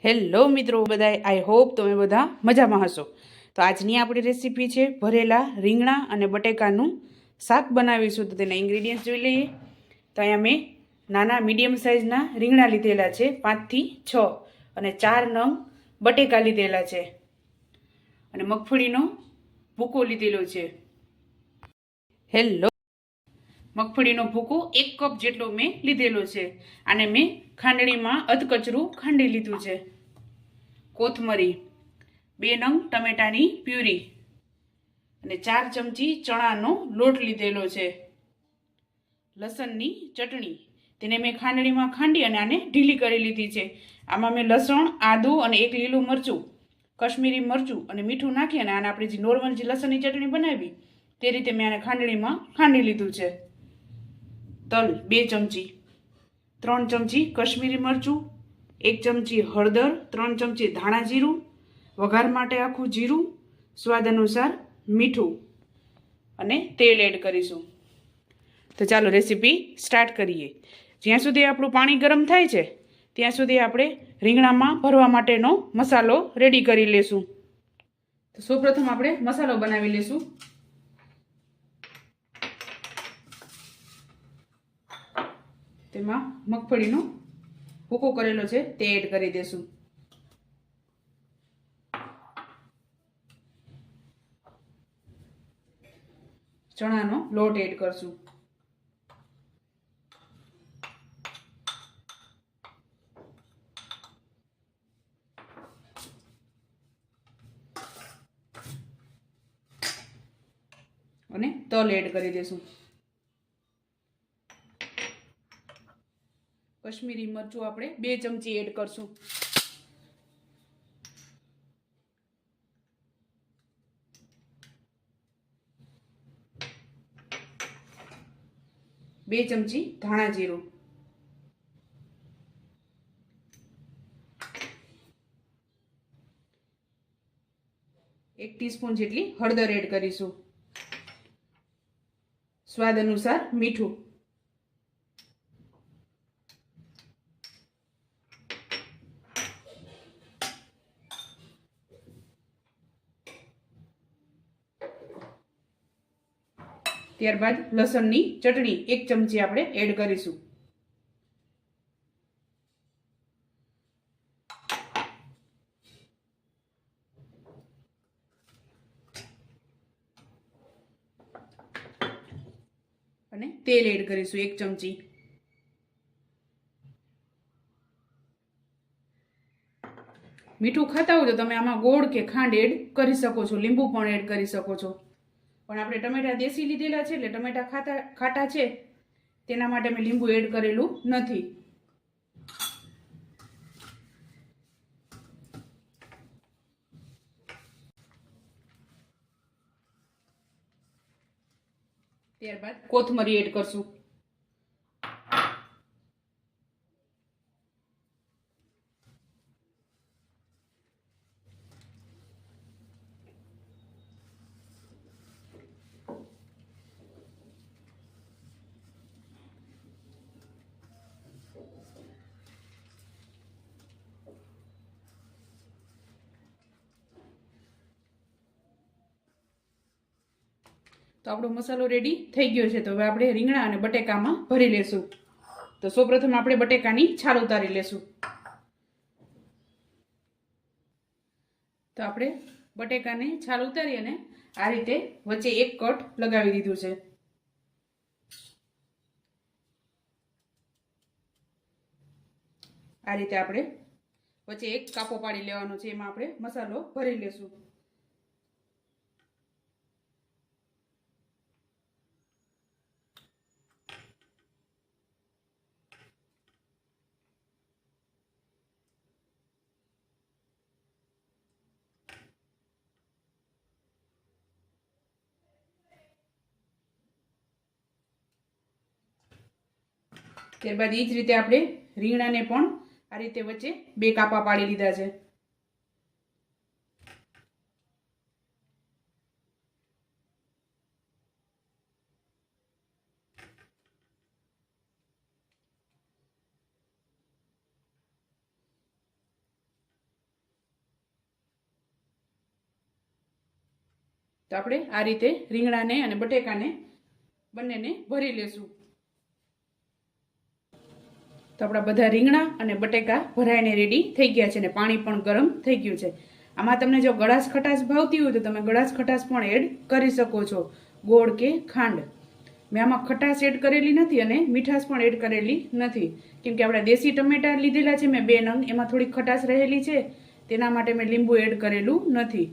Hello મિત્રો બધાય, I hope તમે બધા મજામાં હશો. તો આજની આપણી રેસીપી છે ભરેલા રીંગણા અને બટેકાનું શાક બનાવીશું. તો તેના ઇન્ગ્રીડિયન્ટ્સ જોઈ લઈએ. તો અહીંયા મેં નાના મીડિયમ સાઇઝના રીંગણા લીધેલા છે 5 થી 6 અને 4 નંગ બટેકા લીધેલા છે અને મગફળીનો ભૂકો લીધેલો છે. હેલો, મગફળીનો ભૂકો 1 કપ જેટલો મેં લીધેલો છે. આને મેં ખાંડણીમાં અધકચરું ખાંડી લીધું છે. કોથમરી, 2 નંગ ટમેટાની પ્યુરી અને 4 ચમચી ચણાનો લોટ લીધેલો છે. લસણની ચટણી, તેને મેં ખાંડણીમાં ખાંડી અને આને ઢીલી કરી લીધી છે. આમાં મેં લસણ, આદું અને 1 લીલું મરચું, કશ્મીરી મરચું અને મીઠું નાખી અને આને આપણે જે નોર્મલ જે લસણની ચટણી બનાવી તે રીતે મેં આને ખાંડણીમાં ખાંડી લીધું છે. તલ 2 ચમચી, 3 ચમચી કશ્મીરી મરચું, 1 ચમચી હળદર, 3 ચમચી ધાણા જીરું, વઘાર માટે આખું જીરું, સ્વાદ અનુસાર મીઠું અને તેલ એડ કરીશું. તો ચાલો રેસીપી સ્ટાર્ટ કરીએ. જ્યાં સુધી આપણું પાણી ગરમ થાય છે ત્યાં સુધી આપણે રીંગણામાં ભરવા માટેનો મસાલો રેડી કરી લેશું. તો સૌપ્રથમ આપણે મસાલો બનાવી લેશું. તેમાં મગફળીનો ભૂકો કરેલો છે તે એડ કરી દેશું. ચણાનો લોટ એડ કરશું. અને તલ એડ કરી દેશું. કશ્મીરી મરચું આપણે 2 ચમચી એડ કરશું. બે ચમચી ધાણા જીરું, 1 ટીસ્પૂન જેટલી હળદર એડ કરીશું. સ્વાદ અનુસાર મીઠું. ત્યારબાદ લસણની ચટણી 1 ચમચી આપણે એડ કરીશું. અને તેલ એડ કરીશું 1 ચમચી. મીઠું ખાતા હોય તો તમે આમાં ગોળ કે ખાંડ એડ કરી શકો છો, લીંબુ પણ એડ કરી શકો છો. પણ આપણે ટમેટા દેશી લીધેલા છે એટલે ટમેટા ખાટા છે તેના માટે મેં લીંબુ એડ કરેલું નથી. ત્યારબાદ કોથમરી એડ કરશું. તો આપણો મસાલો રેડી થઈ ગયો છે. તો હવે આપણે રીંગણા અને બટેકામાં ભરી લેશું. તો સૌપ્રથમ આપણે બટેકાની છાલ ઉતારી લેશું. તો આપણે બટેકાને છાલ ઉતારી અને આ રીતે વચ્ચે 1 કટ લગાવી દીધું છે. આ રીતે આપણે વચ્ચે 1 કાપો પાડી લેવાનો છે. એમાં આપણે મસાલો ભરી લેશું. ત્યારબાદ એ જ રીતે આપણે રીંગણાને પણ આ રીતે વચ્ચે 2 કાપા પાડી લીધા છે. તો આપણે આ રીતે રીંગણાને અને બટેકાને બંનેને ભરી લેશું. તો આપણા બધા રીંગણા અને બટેકા ભરાઈને રેડી થઈ ગયા છે અને પાણી પણ ગરમ થઈ ગયું છે. આમાં તમને જો ગળાશ ખટાશ ભાવતી હોય તો તમે ગળાશ ખટાશ પણ એડ કરી શકો છો, ગોળ કે ખાંડ. મેં આમાં ખટાશ એડ કરેલી નથી અને મીઠાશ પણ એડ કરેલી નથી, કેમ કે આપણે દેશી ટમેટા લીધેલા છે મેં 2 નંગ, એમાં થોડીક ખટાશ રહેલી છે, તેના માટે મેં લીંબુ એડ કરેલું નથી.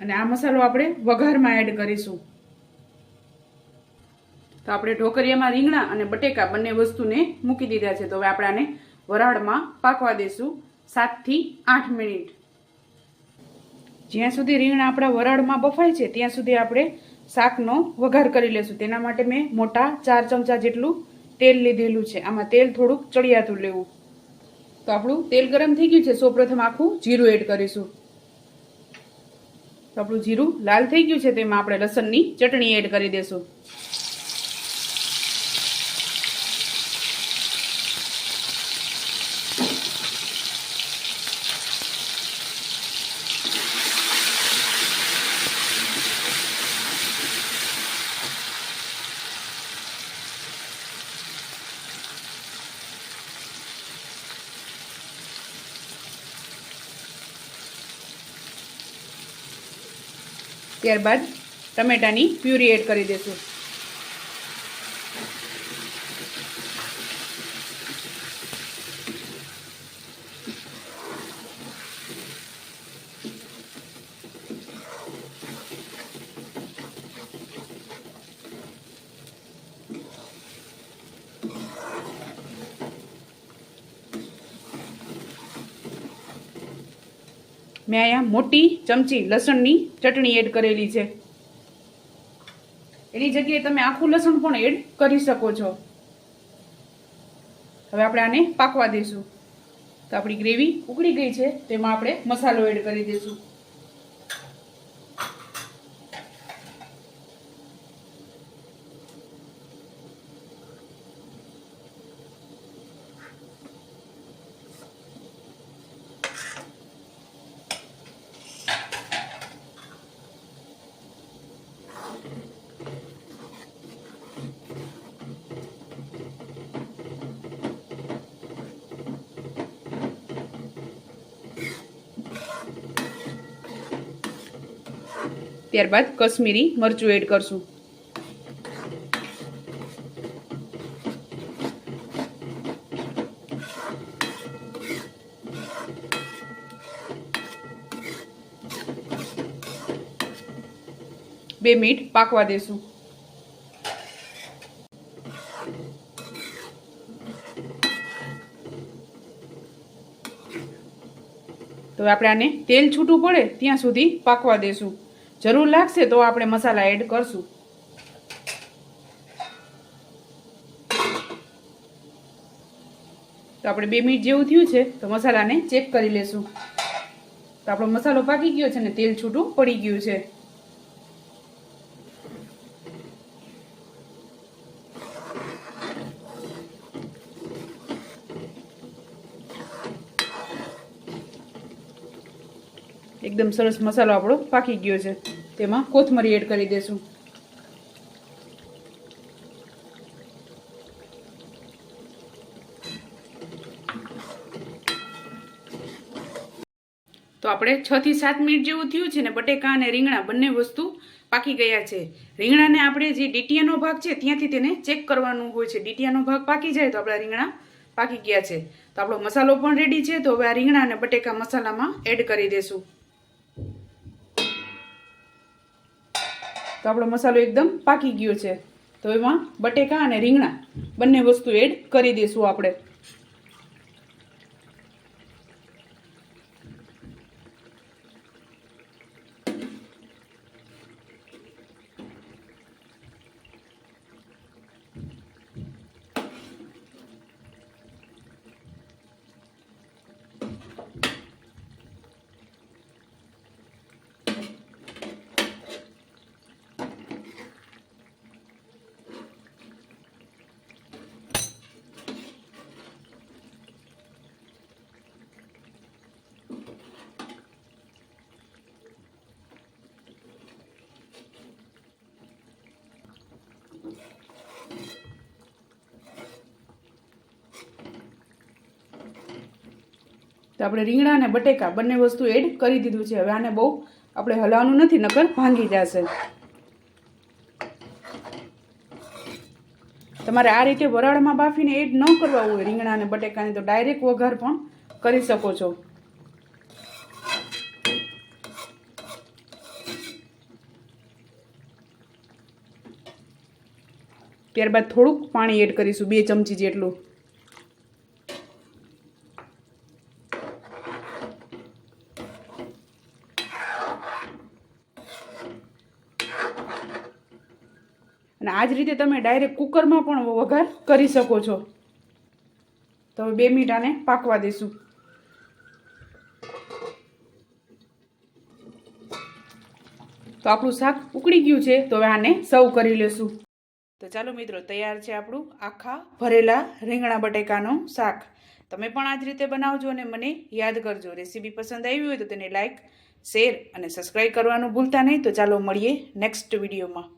અને આ મસાલો આપણે વઘારમાં એડ કરીશું. તો આપણે ઢોકરિયામાં રીંગણા અને બટેકા બંને વસ્તુને મૂકી દીધા છે. તો હવે આપણે આને વરાળમાં પાકવા દેશું 7 થી 8 મિનિટ. જ્યાં સુધી રીંગણા આપણા વરાળમાં બફાય છે ત્યાં સુધી આપણે શાકનો વઘાર કરી લેશું. તેના માટે મેં મોટા 4 ચમચા જેટલું તેલ લીધેલું છે. આમાં તેલ થોડુંક ચડિયાતું લેવું. તો આપણું તેલ ગરમ થઈ ગયું છે. સૌપ્રથમ આખું જીરું એડ કરીશું. તો આપણું જીરું લાલ થઈ ગયું છે, તેમાં આપણે લસણની ચટણી એડ કરી દેશું. ત્યારબાદ ટમેટાની પ્યુરી એડ કરી દેશું. મેં અહીંયા મોટી ચમચી લસણની ચટણી એડ કરેલી છે. એની જગ્યાએ તમે આખું લસણ પણ એડ કરી શકો છો. હવે આપણે આને પાકવા દઈશું. તો આપણી ગ્રેવી ઉકળી ગઈ છે, તેમાં આપણે મસાલો એડ કરી દઈશું. ત્યારબાદ કશ્મીરી મરચું એડ કરશું. બે મિનિટ પાકવા દેશું. તો આપણે આને તેલ છૂટું પડે ત્યાં સુધી પાકવા દેશું. જરૂર લાગશે તો આપણે મસાલા એડ કરશું. તો આપણે 2 મિનિટ જેવું થયું છે, તો મસાલાને ચેક કરી લેશું. તો આપણો મસાલો પાકી ગયો છે અને તેલ છૂટું પડી ગયું છે. એકદમ સરસ મસાલો આપણો પાકી ગયો છે. તેમાં કોથમરી એડ કરી દેશું. તો આપણે 6 થી 7 મિનિટ જેવું થયું છે ને બટેકા અને રીંગણા બંને વસ્તુ પાકી ગયા છે. રીંગણાને આપણે જે ડીટીયાનો ભાગ છે ત્યાંથી તેને ચેક કરવાનું હોય છે. ડીટીયાનો ભાગ પાકી જાય તો આપણા રીંગણા પાકી ગયા છે. તો આપણો મસાલો પણ રેડી છે. તો હવે આ રીંગણા અને બટેકા મસાલામાં એડ કરી દેશું. તો આપણો મસાલો એકદમ પાકી ગયો છે. તો એમાં બટેકા અને રીંગણા બંને વસ્તુ એડ કરી દઈશું આપણે. તો આપણે રીંગણા અને બટેકા બંને વસ્તુ એડ કરી દીધું છે. હવે આને બહુ આપણે હલાવવાનું નથી, નકર ભાંગી જશે. તમારે આ રીતે વરાળમાં બાફીને એડ ન કરવા હોય રીંગણા અને બટેકાને તો ડાયરેક્ટ વઘાર પણ કરી શકો છો. ત્યારબાદ થોડુંક પાણી એડ કરીશું, 2 ચમચી જેટલું. અને આ જ રીતે તમે ડાયરેક્ટ કુકરમાં પણ વઘાર કરી શકો છો. તો હવે 2 મિનિટ આને પાકવા દઈશું. તો આપણું શાક ઉકળી ગયું છે, તો હવે આને સર્વ કરી લેશું. તો ચાલો મિત્રો, તૈયાર છે આપણું આખા ભરેલા રીંગણા બટેકાનું શાક. તમે પણ આ જ રીતે બનાવજો અને મને યાદ કરજો. રેસીપી પસંદ આવી હોય તો તેને લાઈક, શેર અને સબસ્ક્રાઈબ કરવાનું ભૂલતા નહીં. તો ચાલો મળીએ નેક્સ્ટ વિડીયોમાં.